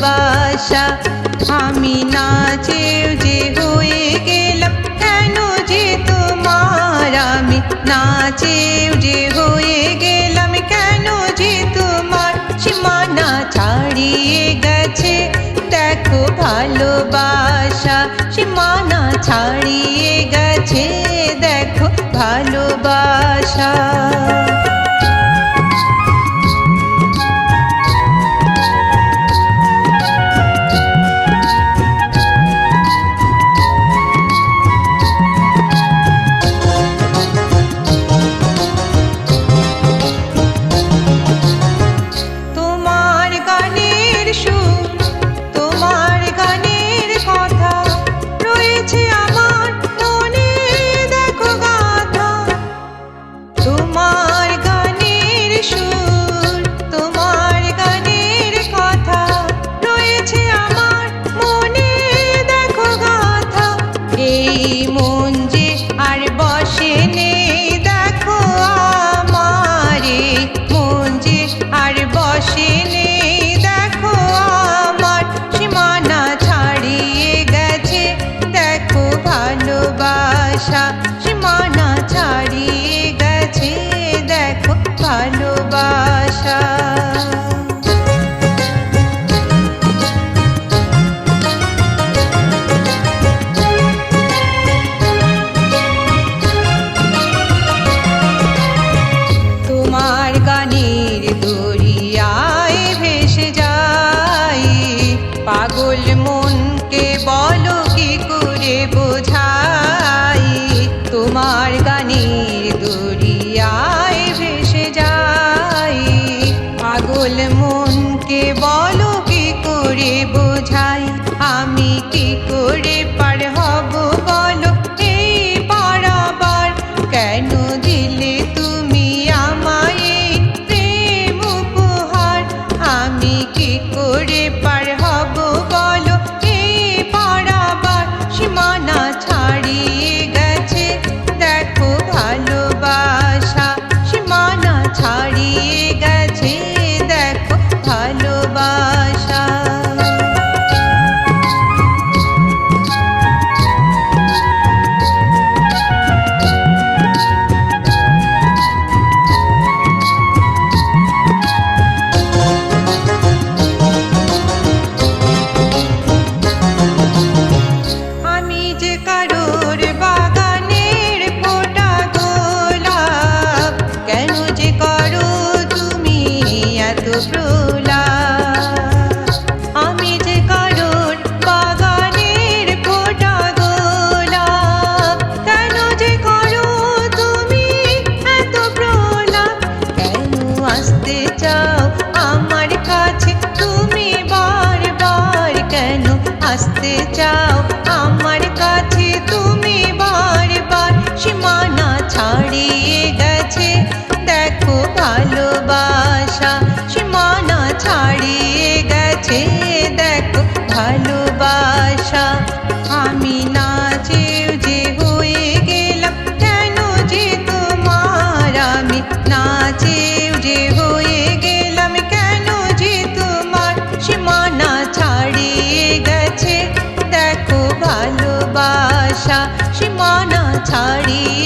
ভালোবাসা। আমি না চেয়েও যে হয়ে গেলাম কেন যে তোমার, আমি না চেয়েও যে হয়ে গেলাম কেন যে তোমার। সীমানা ছাড়িয়ে গেছে দেখো ভালোবাসা, সীমানা ছাড়িয়ে গেছে দেখো ভালোবাসা। সীমানা ছাড়িয়ে গেছে দেখো ভালোবাসা। তোমার গানের দরিয়ায় ভেসে যাই, পাগল মনকে বলো কি করে বোঝাই। তোমার গানের দরিয়ায় ভেসে যাই, পাগল মনকে বলো কি করে বোঝাই। আমি কি করে পার হব বলো এই পারাবার, কেন দিলে তুমি আমায় প্রেম উপহার। আমি কি করে পার হব বলো এই পারাবার, সীমানা ছাড়িয়ে গেছে দেখো ভালোবাসা, সীমানা ছাড়িয়ে গেছে দেখো ভালোবাসা। আমি যে কারোর বাগানের ফোটা গোলাপ, কেন যে করো তুমি এত প্রলাপ। কেন আসতে চাও আমার কাছে তুমি বারবার, কেন আসতে চাও আমার কাছে তুমি বারবার। সীমানা ছাড়িয়ে গেছে দেখো ভালোবাসা, সীমানা ছাড়িয়ে গেছে দেখো ভালোবাসা। আমি না চেয়েও যে হয়ে গেলাম কেন যে তোমার, আমি না চেয়েও যে হয়ে গেলাম কেন যে তোমার। সীমানা ছাড়িয়ে গেছে দেখো ভালোবাসা, সীমানা ছাড়িয়ে